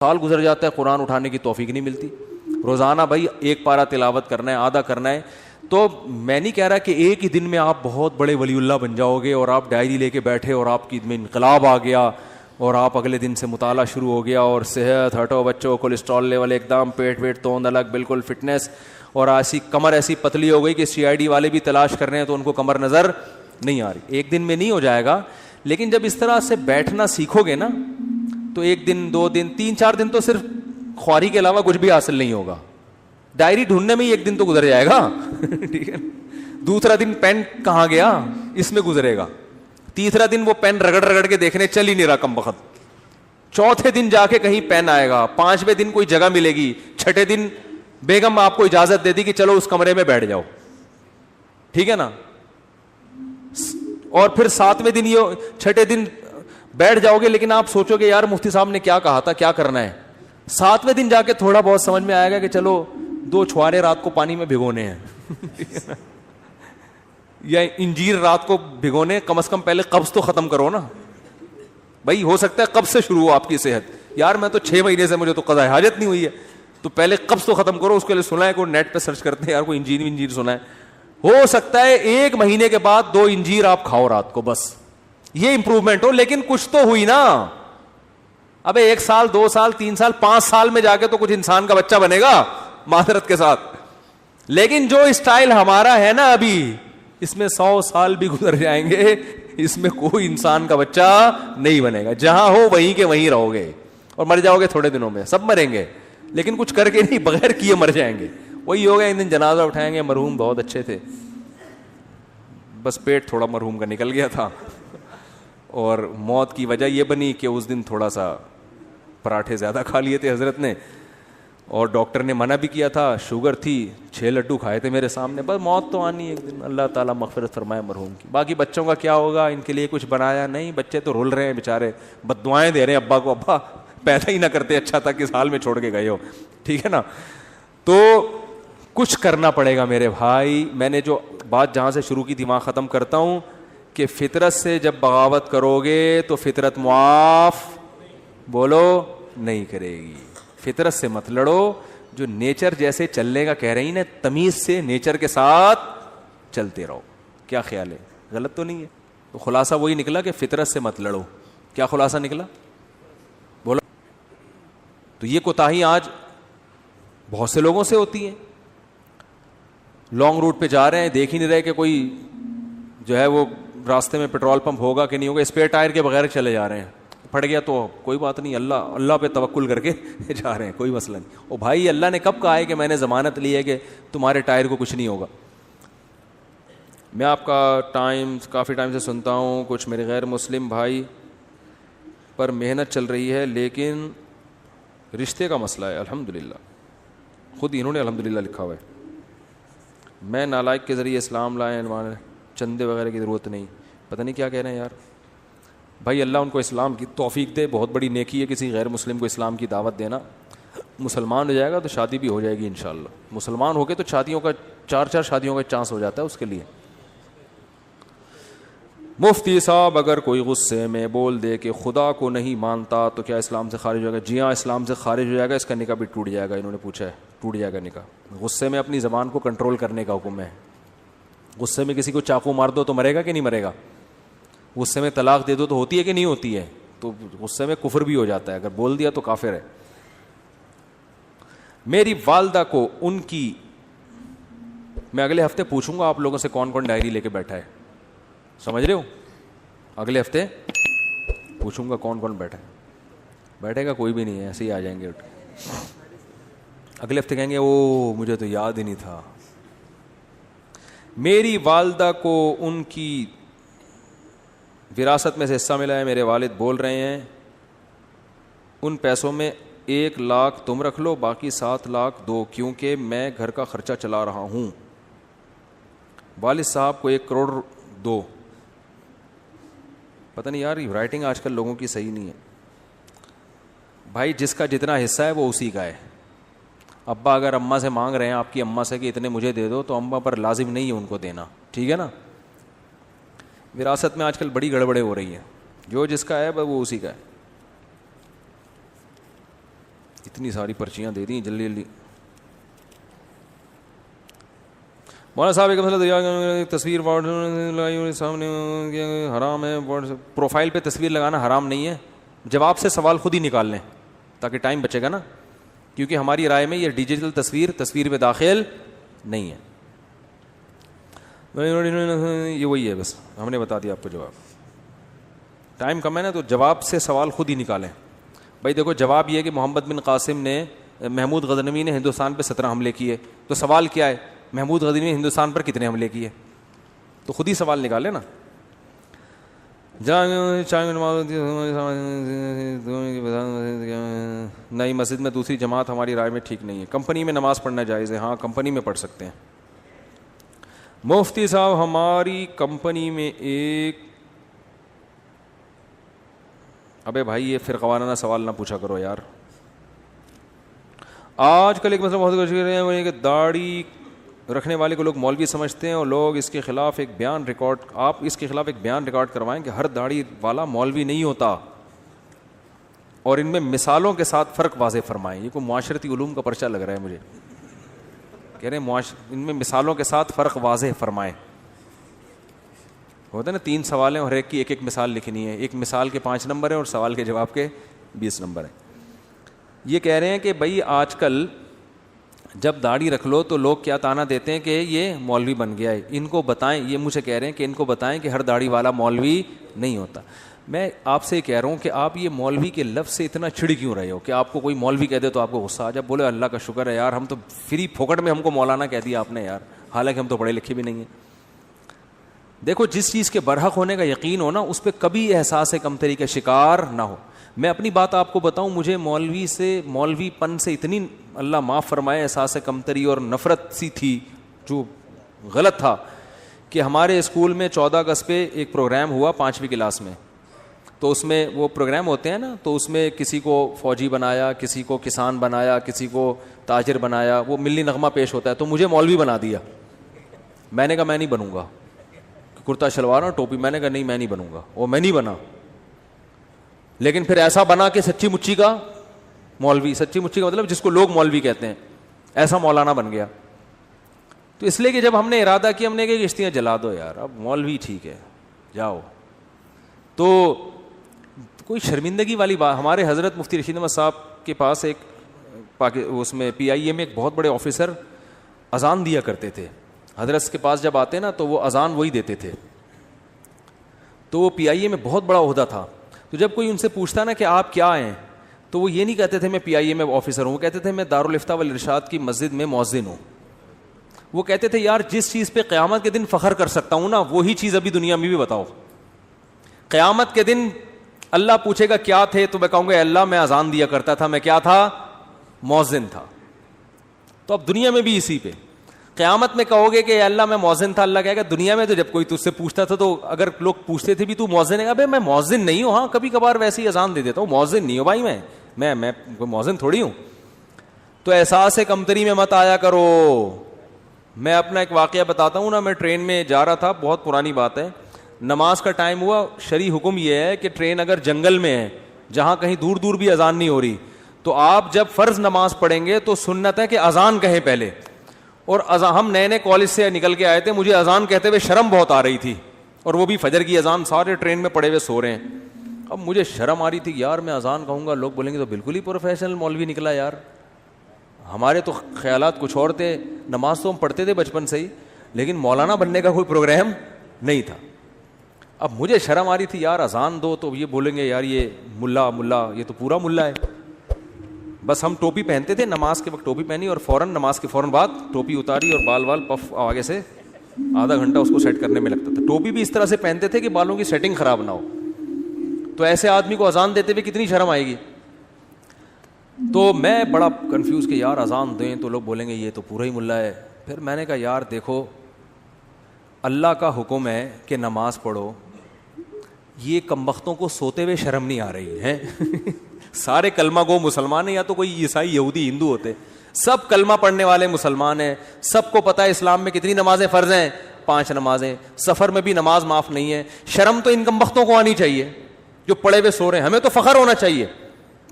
سال گزر جاتا ہے, قرآن اٹھانے کی توفیق نہیں ملتی. روزانہ بھائی ایک پارہ تلاوت کرنا ہے, آدھا کرنا ہے. تو میں نہیں کہہ رہا کہ ایک ہی دن میں آپ بہت بڑے ولی اللہ بن جاؤ گے اور آپ ڈائری لے کے بیٹھے اور آپ کی میں انقلاب آ گیا اور آپ اگلے دن سے مطالعہ شروع ہو گیا اور صحت ہٹو بچوں, کولیسٹرول لیول ایک دم, پیٹ ویٹ توند الگ, بالکل فٹنس, اور ایسی کمر ایسی پتلی ہو گئی کہ CID والے بھی تلاش کر رہے ہیں تو ان کو کمر نظر نہیں آ رہی. ایک دن میں نہیں ہو جائے گا, لیکن جب اس طرح سے بیٹھنا سیکھو گے نا تو ایک دن, 2 دن, 3-4 دن تو صرف خواری کے علاوہ کچھ بھی حاصل نہیں ہوگا. ڈائری ڈھونڈنے میں ہی ایک دن تو گزر جائے گا, ٹھیک ہے. دوسرا دن پین کہاں گیا اس میں گزرے گا. تیسرا دن وہ پین رگڑ رگڑ کے دیکھنے چل ہی نہیں رہا کم وقت. چوتھے دن جا کے کہیں پین آئے گا. 5ویں دن کوئی جگہ ملے گی. 6ٹھے دن بیگم آپ کو اجازت دے دی کہ چلو اس کمرے میں بیٹھ جاؤ, ٹھیک ہے نا. اور پھر 7ویں دن, یہ 6ٹھے دن بیٹھ جاؤ گے, لیکن آپ سوچو گے یار مفتی صاحب نے کیا کہا تھا, کیا کرنا ہے. 7ویں دن جا کے تھوڑا بہت سمجھ میں آئے گا کہ چلو 2 چھوارے رات کو پانی میں بھگونے ہیں یا انجیر رات کو بھگونے, کم از کم پہلے قبض تو ختم کرو نا بھائی. ہو سکتا ہے قبض سے شروع ہو آپ کی صحت, یار میں تو 6 مہینے سے مجھے تو قضاء حاجت نہیں ہوئی ہے, تو پہلے قبض تو ختم کرو. اس کے لیے سنا ہے, کوئی نیٹ پہ سرچ کرتے ہیں یار, کوئی انجیر سنا ہے. ہو سکتا ہے 1 مہینے کے بعد 2 انجیر آپ کھاؤ رات کو, بس یہ امپروومنٹ ہو, لیکن کچھ تو ہوئی نا. ابے 1 سال 2 سال 3 سال 5 سال میں جا کے تو کچھ انسان کا بچہ بنے گا معذرت کے ساتھ. لیکن جو اسٹائل ہمارا ہے نا ابھی, اس میں 100 سال بھی گزر جائیں گے, اس میں کوئی انسان کا بچہ نہیں بنے گا. جہاں ہو وہیں کے وہیں رہو گے اور مر جاؤ گے تھوڑے دنوں میں. سب مریں گے لیکن کچھ کر کے نہیں, بغیر کیے مر جائیں گے. وہی ہوگا, ایک دن جنازہ اٹھائیں گے, مرحوم بہت اچھے تھے, بس پیٹ تھوڑا مرحوم کا نکل گیا تھا اور موت کی وجہ یہ بنی کہ اس دن تھوڑا سا پراٹھے زیادہ کھا لیے تھے حضرت نے, اور ڈاکٹر نے منع بھی کیا تھا, شوگر تھی, 6 لڈو کھائے تھے میرے سامنے. بس موت تو آنی ایک دن, اللہ تعالیٰ مغفرت فرمائے مرحوم کی. باقی بچوں کا کیا ہوگا, ان کے لیے کچھ بنایا نہیں, بچے تو رول رہے ہیں بیچارے, بد دعائیں دے رہے ہیں ابا کو, ابا پیدا ہی نہ کرتے اچھا تھا, کس حال میں چھوڑ کے گئے ہو, ٹھیک ہے نا. تو کچھ کرنا پڑے گا میرے بھائی. میں نے جو بات جہاں سے شروع کی تھی وہاں ختم کرتا ہوں کہ فطرت سے جب بغاوت کرو گے تو فطرت معاف بولو نہیں کرے گی. فطرت سے مت لڑو, جو نیچر جیسے چلنے کا کہہ رہی نا, تمیز سے نیچر کے ساتھ چلتے رہو. کیا خیال ہے, غلط تو نہیں ہے؟ تو خلاصہ وہی نکلا کہ فطرت سے مت لڑو. کیا خلاصہ نکلا بولو. تو یہ کوتاہی آج بہت سے لوگوں سے ہوتی ہیں. لانگ روٹ پہ جا رہے ہیں, دیکھ ہی نہیں رہے کہ کوئی جو ہے وہ راستے میں پیٹرول پمپ ہوگا کہ نہیں ہوگا, اسپیئر ٹائر کے بغیر چلے جا رہے ہیں. پھٹ گیا تو کوئی بات نہیں, اللہ پہ توکل کر کے جا رہے ہیں, کوئی مسئلہ نہیں. او بھائی, اللہ نے کب کہا ہے کہ میں نے ضمانت لی ہے کہ تمہارے ٹائر کو کچھ نہیں ہوگا. میں آپ کا کافی ٹائم سے سنتا ہوں, کچھ میرے غیر مسلم بھائی پر محنت چل رہی ہے لیکن رشتے کا مسئلہ ہے. الحمدللہ, خود انہوں نے الحمدللہ لکھا ہوا ہے. میں نالائق کے ذریعے اسلام لائے, چندے وغیرہ کی ضرورت نہیں. پتہ نہیں کیا کہہ رہے ہیں یار. بھائی اللہ ان کو اسلام کی توفیق دے, بہت بڑی نیکی ہے کسی غیر مسلم کو اسلام کی دعوت دینا. مسلمان ہو جائے گا تو شادی بھی ہو جائے گی انشاءاللہ. مسلمان ہو کے تو شادیوں کا 4 شادیوں کا چانس ہو جاتا ہے اس کے لیے. مفتی صاحب اگر کوئی غصے میں بول دے کہ خدا کو نہیں مانتا تو کیا اسلام سے خارج ہو جائے گا؟ جی ہاں, اسلام سے خارج ہو جائے گا, اس کا نکاح بھی ٹوٹ جائے گا. انہوں نے پوچھا ہے, ٹوٹ جائے گا نکاح. غصے میں اپنی زبان کو کنٹرول کرنے کا حکم ہے. غصے میں کسی کو چاقو مار دو تو مرے گا کہ نہیں مرے گا؟ غصے میں طلاق دے دو تو ہوتی ہے کہ نہیں ہوتی ہے؟ تو غصے میں کفر بھی ہو جاتا ہے, اگر بول دیا تو کافر ہے. میری والدہ کو ان کی, میں اگلے ہفتے پوچھوں گا آپ لوگوں سے کون کون ڈائری لے کے بیٹھا ہے, سمجھ رہے ہو؟ اگلے ہفتے پوچھوں گا کون کون بیٹھا ہے. بیٹھے گا کوئی بھی نہیں ہے, ایسے ہی آ جائیں گے اٹھ کے. اگلے ہفتے کہیں گے او مجھے تو یاد ہی نہیں تھا. میری والدہ کو ان کی وراثت میں سے حصہ ملا ہے. میرے والد بول رہے ہیں ان پیسوں میں 1 لاکھ تم رکھ لو, باقی 7 لاکھ دو, کیونکہ میں گھر کا خرچہ چلا رہا ہوں. والد صاحب کو 1 کروڑ دو. پتہ نہیں یار, رائٹنگ آج کل لوگوں کی صحیح نہیں ہے. بھائی جس کا جتنا حصہ ہے وہ اسی کا ہے. ابا اگر اماں سے مانگ رہے ہیں, آپ کی اماں سے کہ اتنے مجھے دے دو, تو اماں پر لازم نہیں ہے ان کو دینا, ٹھیک ہے نا. وراثت میں آج کل بڑی گڑبڑیں ہو رہی ہیں, جو جس کا ہے وہ اسی کا ہے. اتنی ساری پرچیاں دے دیں جلدی جلدی. مولانا صاحب ایک مسئلہ تصویر سامنے حرام ہے. پروفائل پہ تصویر لگانا حرام نہیں ہے. جواب سے سوال خود ہی نکال لیں تاکہ ٹائم بچے گا نا, کیونکہ ہماری رائے میں یہ ڈیجیٹل تصویر میں داخل نہیں ہے. یہ وہی ہے, بس ہم نے بتا دیا آپ کو جواب. ٹائم کم ہے نا, تو جواب سے سوال خود ہی نکالیں. بھائی دیکھو جواب یہ ہے کہ محمد بن قاسم نے, محمود غزنوی نے ہندوستان پہ 17 حملے کیے. تو سوال کیا ہے, محمود غزنوی نے ہندوستان پر کتنے حملے کیے؟ تو خود ہی سوال نکالے نا. نئی مسجد میں دوسری جماعت ہماری رائے میں ٹھیک نہیں ہے. کمپنی میں نماز پڑھنا جائز ہے؟ ہاں کمپنی میں پڑھ سکتے ہیں. مفتی صاحب ہماری کمپنی میں ایک, ابے بھائی یہ فرقہ وارانہ سوال نہ پوچھا کرو یار. آج کل ایک مسئلہ بہت کوشش کر رہے ہیں وہ یہ کہ داڑھی رکھنے والے کو لوگ مولوی سمجھتے ہیں, اور لوگ اس کے خلاف ایک بیان ریکارڈ, آپ اس کے خلاف ایک بیان ریکارڈ کروائیں کہ ہر داڑھی والا مولوی نہیں ہوتا, اور ان میں مثالوں کے ساتھ فرق واضح فرمائیں. یہ کوئی معاشرتی علوم کا پرچہ لگ رہا ہے مجھے. کہہ رہے ہیں ان میں مثالوں کے ساتھ فرق واضح فرمائیں. ہوتا ہے نا 3 سوال ہیں اور ایک کی ایک ایک مثال لکھنی ہے. ایک مثال کے 5 نمبر ہیں اور سوال کے جواب کے 20 نمبر ہیں. یہ کہہ رہے ہیں کہ بھائی آج کل جب داڑھی رکھ لو تو لوگ کیا تانا دیتے ہیں کہ یہ مولوی بن گیا ہے. ان کو بتائیں, یہ مجھے کہہ رہے ہیں کہ ان کو بتائیں کہ ہر داڑھی والا مولوی نہیں ہوتا. میں آپ سے کہہ رہا ہوں کہ آپ یہ مولوی کے لفظ سے اتنا چڑ کیوں رہے ہو کہ آپ کو کوئی مولوی کہہ دے تو آپ کو غصہ آ جائے. بولے اللہ کا شکر ہے یار, ہم تو فری پھوکٹ میں ہم کو مولانا کہہ دیا آپ نے یار, حالانکہ ہم تو پڑھے لکھے بھی نہیں ہیں. دیکھو جس چیز کے برحق ہونے کا یقین ہو نا, اس پہ کبھی احساس کمتری کا شکار نہ ہو. میں اپنی بات آپ کو بتاؤں, مجھے مولوی پن سے اتنی اللہ معاف فرمائے احساس کمتری اور نفرت سی تھی, جو غلط تھا, کہ ہمارے اسکول میں 14 اگست پہ ایک پروگرام ہوا 5ویں کلاس میں. تو اس میں وہ پروگرام ہوتے ہیں نا, تو اس میں کسی کو فوجی بنایا, کسی کو کسان بنایا, کسی کو تاجر بنایا, وہ ملی نغمہ پیش ہوتا ہے. تو مجھے مولوی بنا دیا. میں نے کہا میں نہیں بنوں گا, کرتا شلوار اور ٹوپی. میں نے کہا نہیں میں نہیں بنوں گا, وہ میں نہیں بنا. لیکن پھر ایسا بنا کہ سچی مچی کا مولوی, سچی مچی کا مطلب جس کو لوگ مولوی کہتے ہیں, ایسا مولانا بن گیا. تو اس لیے کہ جب ہم نے ارادہ کیا, ہم نے کہا کشتیاں جلا دو یار, اب مولوی ٹھیک ہے جاؤ. تو کوئی شرمندگی والی بات. ہمارے حضرت مفتی رشید احمد صاحب کے پاس ایک اس میں PIA میں ایک بہت بڑے آفیسر اذان دیا کرتے تھے. حضرت کے پاس جب آتے نا تو وہ اذان وہی دیتے تھے. تو وہ PIA میں بہت بڑا عہدہ تھا. تو جب کوئی ان سے پوچھتا نا کہ آپ کیا ہیں, تو وہ یہ نہیں کہتے تھے میں PIA میں آفیسر ہوں, وہ کہتے تھے میں دارالافتاء والارشاد کی مسجد میں مؤذن ہوں. وہ کہتے تھے یار جس چیز پہ قیامت کے دن فخر کر سکتا ہوں نا, وہی چیز ابھی دنیا میں بھی بتاؤ. قیامت کے دن اللہ پوچھے گا کیا تھے, تو میں کہوں گا اللہ میں اذان دیا کرتا تھا, میں کیا تھا, مؤذن تھا. تو اب دنیا میں بھی اسی پہ. قیامت میں کہو گے کہ اللہ میں مؤذن تھا, اللہ کہے گا دنیا میں تو جب کوئی تجھ سے پوچھتا تھا تو اگر لوگ پوچھتے تھے بھی تو مؤذن ہے, ابے میں مؤذن نہیں ہوں, ہاں کبھی کبھار ویسے ہی اذان دے دیتا ہوں, مؤذن نہیں ہوں بھائی, میں کوئی مؤذن تھوڑی ہوں. تو احساس کمتری میں مت آیا کرو. میں اپنا ایک واقعہ بتاتا ہوں نا. میں ٹرین میں جا رہا تھا, بہت پرانی بات ہے, نماز کا ٹائم ہوا. شرعی حکم یہ ہے کہ ٹرین اگر جنگل میں ہے جہاں کہیں دور دور بھی اذان نہیں ہو رہی, تو آپ جب فرض نماز پڑھیں گے تو سنت ہے کہ اذان کہیں پہلے. اور ہم نئے کالج سے نکل کے آئے تھے, مجھے اذان کہتے ہوئے شرم بہت آ رہی تھی, اور وہ بھی فجر کی اذان, سارے ٹرین میں پڑے ہوئے سو رہے ہیں. اب مجھے شرم آ رہی تھی یار, میں اذان کہوں گا لوگ بولیں گے تو بالکل ہی پروفیشنل مولوی نکلا یار. ہمارے تو خیالات کچھ اور تھے. نماز تو ہم پڑھتے تھے بچپن سے ہی, لیکن مولانا بننے کا کوئی پروگرام نہیں تھا. اب مجھے شرم آ رہی تھی یار, اذان دو تو یہ بولیں گے یار یہ ملا یہ تو پورا ملا ہے. بس ہم ٹوپی پہنتے تھے, نماز کے وقت ٹوپی پہنی اور فوراً نماز کے فوراً بعد ٹوپی اتاری اور بال پف آگے سے آدھا گھنٹہ اس کو سیٹ کرنے میں لگتا تھا. ٹوپی بھی اس طرح سے پہنتے تھے کہ بالوں کی سیٹنگ خراب نہ ہو. تو ایسے آدمی کو اذان دیتے ہوئے کتنی شرم آئے گی. تو میں بڑا کنفیوز کہ یار اذان دیں تو لوگ بولیں گے یہ تو پورا ہی ملا ہے. پھر میں نے کہا یار دیکھو, اللہ کا حکم ہے کہ نماز پڑھو, یہ کمبختوں کو سوتے ہوئے شرم نہیں آ رہی ہے. سارے کلمہ گو مسلمان ہیں, یا تو کوئی عیسائی یہودی ہندو ہوتے, سب کلمہ پڑھنے والے مسلمان ہیں. سب کو پتہ ہے اسلام میں کتنی نمازیں فرض ہیں, 5 نمازیں. سفر میں بھی نماز معاف نہیں ہے. شرم تو ان کمبختوں کو آنی چاہیے جو پڑے ہوئے سو رہے ہیں. ہمیں تو فخر ہونا چاہیے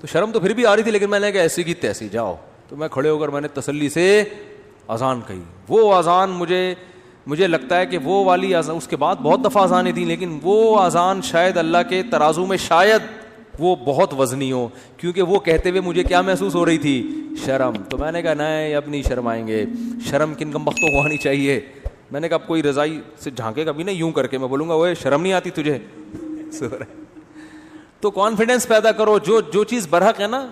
تو شرم تو پھر بھی آ رہی تھی, لیکن میں نے کہا ایسی کی تیسی جاؤ. تو میں کھڑے ہو کر میں نے تسلی سے اذان کہی. وہ اذان مجھے لگتا ہے کہ وہ والی اذان, اس کے بعد بہت دفعہ اذانیں تھیں, لیکن وہ اذان شاید اللہ کے ترازو میں شاید وہ بہت وزنی ہو, کیونکہ وہ کہتے ہوئے مجھے کیا محسوس ہو رہی تھی, شرم. تو میں نے کہا نہیں, اب نہیں شرمائیں گے. شرم کن کم بختوں کو آنی چاہیے. میں نے کہا اب کوئی رضائی سے جھانکے گا بھی نہیں, یوں کر کے میں بولوں گا وہ شرم نہیں آتی تجھے. تو کانفیڈنس پیدا کرو, جو چیز برحق ہے نا,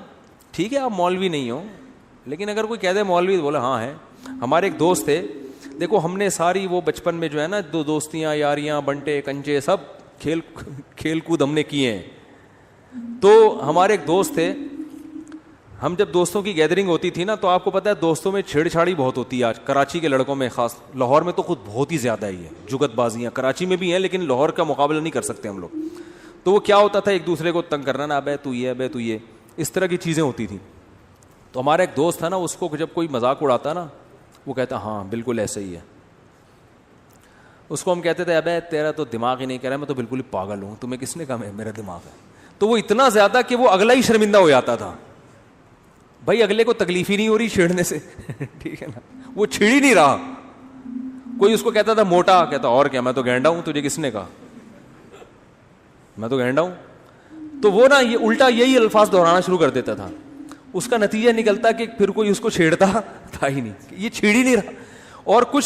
ٹھیک ہے آپ مولوی نہیں ہو, لیکن اگر کوئی کہہ دے مولوی تو بولے ہاں ہے. ہمارے ایک دوست تھے, دیکھو ہم نے ساری وہ بچپن میں جو ہے نا دوستیاں یاریاں بنٹے کنچے سب کھیل کود ہم نے کیے ہیں. تو ہمارے ایک دوست تھے, ہم جب دوستوں کی گیدرنگ ہوتی تھی نا, تو آپ کو پتا ہے دوستوں میں چھیڑ چھاڑی بہت ہوتی ہے آج کراچی کے لڑکوں میں خاص, لاہور میں تو خود بہت ہی زیادہ ہی ہے, جگت بازیاں کراچی میں بھی ہیں لیکن لاہور کا مقابلہ نہیں کر سکتے ہم لوگ. تو وہ کیا ہوتا تھا, ایک دوسرے کو تنگ کرنا, نا ابے تو یہ, ابے تو یہ, اس طرح کی چیزیں ہوتی تھیں. تو ہمارا ایک دوست تھا نا, اس کو جب کوئی مذاق اڑاتا نا, وہ کہتا ہاں بالکل ایسے ہی ہے. اس کو ہم کہتے تھے ابے تیرا تو دماغ ہی نہیں کہہ رہا, میں تو بالکل ہی پاگل ہوں, تمہیں کس نے کہا میرا دماغ ہے. تو وہ اتنا زیادہ کہ وہ اگلا ہی شرمندہ ہو جاتا تھا. بھائی اگلے کو تکلیف ہی نہیں ہو رہی چھیڑنے سے, ٹھیک ہے نا, وہ چھیڑ ہی نہیں رہا. کوئی اس کو کہتا تھا موٹا, کہتا اور کیا, میں تو گینڈا ہوں, تجھے کس نے کہا میں تو گینڈا ہوں. تو وہ نا یہ الٹا یہی الفاظ دہرانا شروع کر دیتا تھا. اس کا نتیجہ نکلتا کہ پھر کوئی اس کو چھیڑتا تھا ہی نہیں, یہ چھیڑ ہی نہیں رہا. اور کچھ